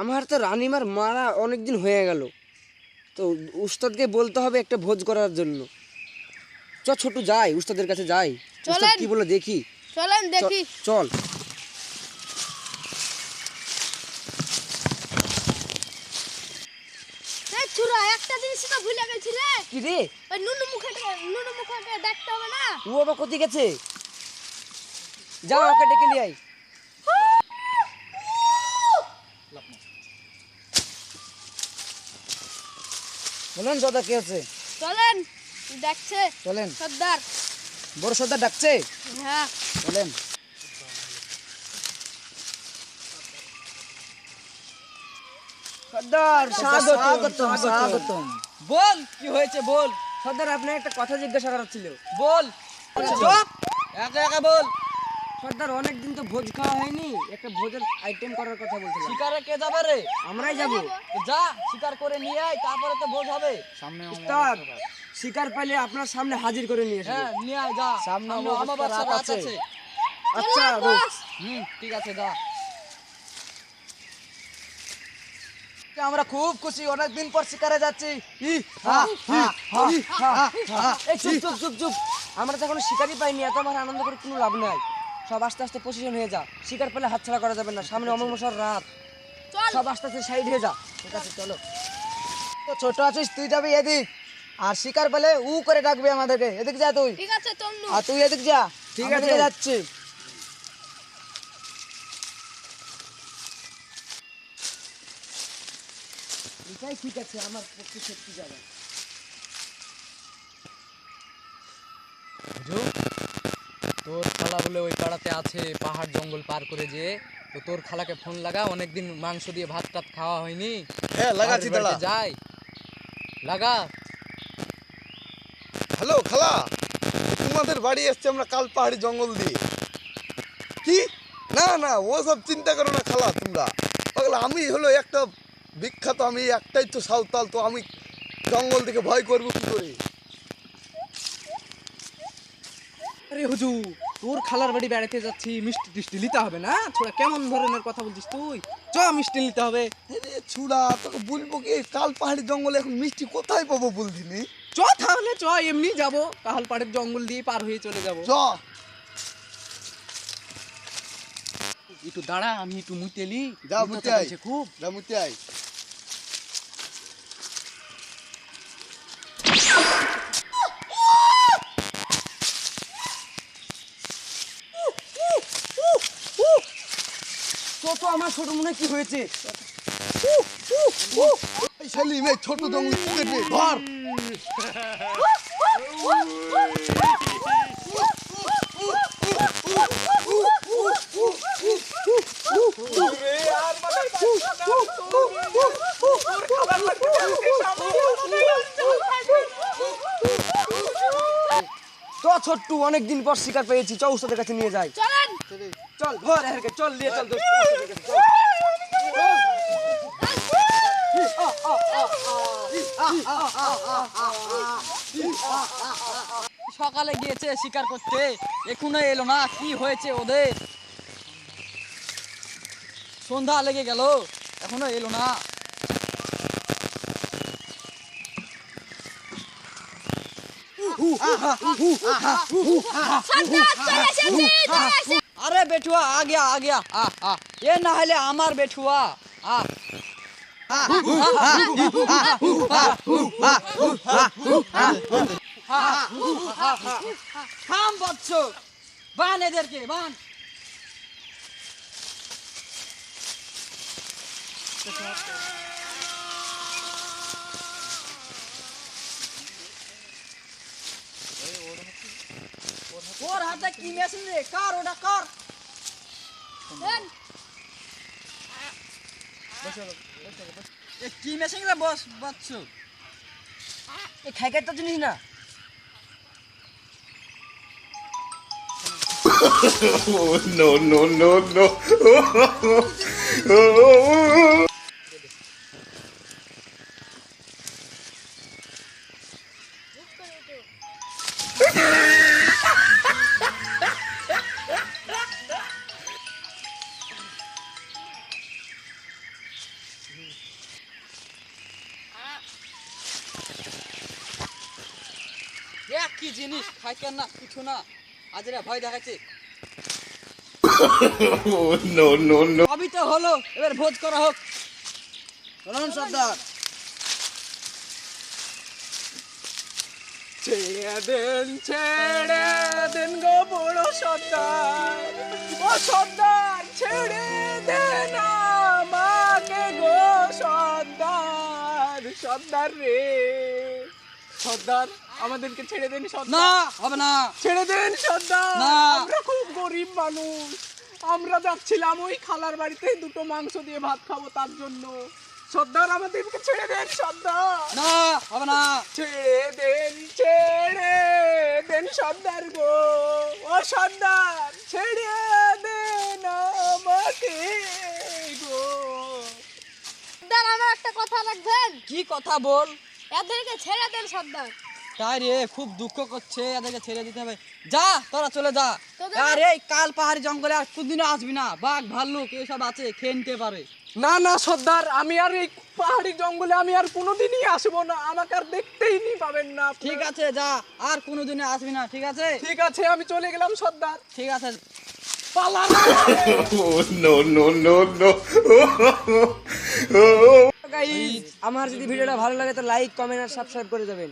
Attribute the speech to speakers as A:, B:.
A: আমার তো রানিমার মারা অনেক দিন হয়ে গেল, তো উস্তাদকে বলতে হবে একটা ভোজ করার জন্য। ছোটু যাই, উস্তাদের কাছে যাই, উস্তাদ কি বলে দেখি।
B: চলেন দেখি।
A: চল।
B: এই ছুরা, একটা জিনিস তো ভুলে গেছি রে।
A: কি রে?
B: ওই নুনু মুখে দেখতে হবে না?
A: ও বাবা কোথায় গেছে? যাও ওকে ডেকে নিয়ে আই। বলেন দাদা, কে আছে?
B: চলেন, দেখছে
A: চলেন।
B: সর্দার।
A: বড় সর্দার ডাকছে।
B: হ্যাঁ
A: চলেন। সর্দার স্বাগতম, স্বাগতম।
C: বল কি হয়েছে বল।
A: সর্দার আপনার একটা কথা জিজ্ঞাসা করার ছিল।
C: বল। চুপ, একা একা বল।
A: সর্দার অনেকদিন তো ভোজ খাওয়া হয়নি, একটা ভোজের আইটেম করার কথা বলছিলাম।
C: শিকারে কে যাবে রে?
A: আমরাই যাবো।
C: তো যা শিকার করে নিয়ে আয়, তারপরে তো ভোজ হবে।
A: উস্তাদ, শিকার পাইলে আপনার সামনে হাজির করে নিয়ে
C: হ্যাঁ
A: আসবো।
C: নিয়ে আয়, যা।
A: সামনে
C: অমাবস্যার
A: রাত
C: রাত
A: আছে।
C: আছে।
A: আচ্ছা
B: চলেন, বস।
C: ঠিক আছে, যা। আমরা খুব খুশি, অনেকদিন পর শিকারে যাচ্ছি।
A: এই চুপ চুপ চুপ চুপ, আমরা তো এখনো শিকারই পাইনি, এত আমার আনন্দ করে কোনো লাভ নাই। সব আস্তে আস্তে পজিশন হয়ে যা, শিকার পেলে হাতছাড়া করা যাবে না, সামনে অমাবস্যার রাত।
B: চল।
A: সব আস্তে আস্তে সাইড হয়ে যা। ঠিক আছে চলো।
C: তো ছোট আছিস, তুই যাবি এদিক, আর শিকার পেলে উ করে ডাকবি আমাদেরকে। এদিক যা তুই,
B: ঠিক আছে চলনু।
C: আর তুই এদিক যা।
A: ঠিক
C: আমরা
A: আছে।
C: এদিকে যাচ্ছি।
A: এটাই ঠিক আছে, আমার পক্ষে সত্যি যাবে।
D: তোর খালা বলে ওই পাড়াতে আছে, পাহাড় জঙ্গল পার করে যে। তো তোর খালাকে ফোন লাগা, অনেকদিন মাংস দিয়ে ভাত টাত খাওয়া হয়নি।
E: হ্যাঁ লাগাচ্ছি,
D: বাড়িতে
E: দাঁড়া।
D: যাই, লাগা।
E: হ্যালো খালা, তোমাদের বাড়ি এসছে আমরা কাল পাহাড়ি জঙ্গল দিয়ে। কি? না না, ও সব চিন্তা করো না খালা তোমরা। পাগলা, আমি হলো একটা বিখ্যাত, আমি একটাই তো সাঁওতাল, তো আমি জঙ্গল থেকে ভয় করবো কি করে?
F: আরে হুজুর, তোর খালার বাড়ি বেড়াতে যাচ্ছি, মিষ্টি টিষ্টি নিতে হবে না? ছোড়া কেমন ধরনের কথা বলছিস তুই? চ, মিষ্টি নিতে হবে।
E: রে ছুড়া, তোকে বলবো কি, কাল পাহাড়ি জঙ্গলে এখন মিষ্টি কোথায় পাবো বলছিনি?
F: চ তাহলে, চ, এমনি যাবো, কাহাল পাড়ের জঙ্গল দিয়ে পার হয়ে চলে যাবো।
E: চ।
F: একটু দাঁড়া, আমি একটু মুতেলি।
E: যা মুতে আয়,
F: খুব
E: যা মুতে আয়।
A: তো আমার ছোট মনে কি হয়েছে?
E: এই শালি মেয়ে ছোট জঙ্গল কি করবে? ধর।
A: তো ছোট্টু, অনেকদিন পর শিকার পেয়েছি, চ উস্তাদের কাছে নিয়ে যাই।
B: চলেন।
A: চল ঘর হেরকে, চল নিয়ে চল দোস্ত, উস্তাদের কাছে চল।
C: সকালে গিয়েছে শিকার করতে, এখনো এলো না। কি হয়েছে ওদের? সন্ধ্যা লেগে গেল, এখনো এলো না।
B: সর্দার চলে এসেছে, চলে এসেছে।
C: আরে বেঠুয়া आ गया आ गया। ये না হলে আমার বেঠুয়া। থাম বৎস, বান এদেরকে, বান। ওর হাতে কি মেশিন রে? কার ওটা, কার।
B: দেন।
C: এ কি মেশিন রে বস বৎস?
A: এই খাইকার তো জিনিস না।
E: Oh, no, no, no, no.
D: কি জিনিস খাইতেন না কিছু না আজ এরা ভয় দেখাচ্ছে সবই তো হলো এবার ভোজ করা হোক
A: চলুন সর্দার।
F: ছেড়ে দেন গো বড় সর্দার, ও সর্দার ছেড়ে দেন আমাকে গো সর্দার, সর্দার রে সর্দার আমাদেরকে ছেড়ে দেন সর্দার।
D: না হবে না
F: ছেড়ে দেন সর্দার,
D: না।
F: আমরা খুব গরিব মানুষ, আমরা যাচ্ছিলাম ওই খালার বাড়িতে দুটো মাংস দিয়ে ভাত খাবো তার জন্য। সর্দার আমাদেরকে ছেড়ে দেন সর্দার,
D: না হবে না
F: ছেড়ে দেন সর্দার গো, ও সর্দার ছেড়ে দেন আমাকে গো।
B: সর্দার আমার একটা কথা রাখবেন,
D: কি কথা বল
B: এদেরকে ছেড়ে দেন সর্দার।
D: তাই রে খুব দুঃখ করছে এদেরকে ছেড়ে দিতে হবে যা তোরা চলে যা
B: তোদের-
D: আর এই কাল পাহাড়ি জঙ্গলে আর কোনদিনও আসবি না বাঘ ভাল্লুক এসব আছে খেয়ে নিতে পারে
F: না না সর্দার, আমি আর এই পাহাড়ি জঙ্গলে আমি আর কোনোদিনই আসবো না, আমাকে আর দেখতেই নি পাবেন না আপনারা।
D: ঠিক আছে যা আর কোনোদিনে আসবি না ঠিক আছে
F: ঠিক আছে আমি চলে গেলাম সর্দার।
D: ঠিক আছে
F: পালানো
A: গাইস, আমার যদি ভিডিওটা ভালো লাগে তো লাইক কমেন্ট আর সাবস্ক্রাইব করে দেবেন।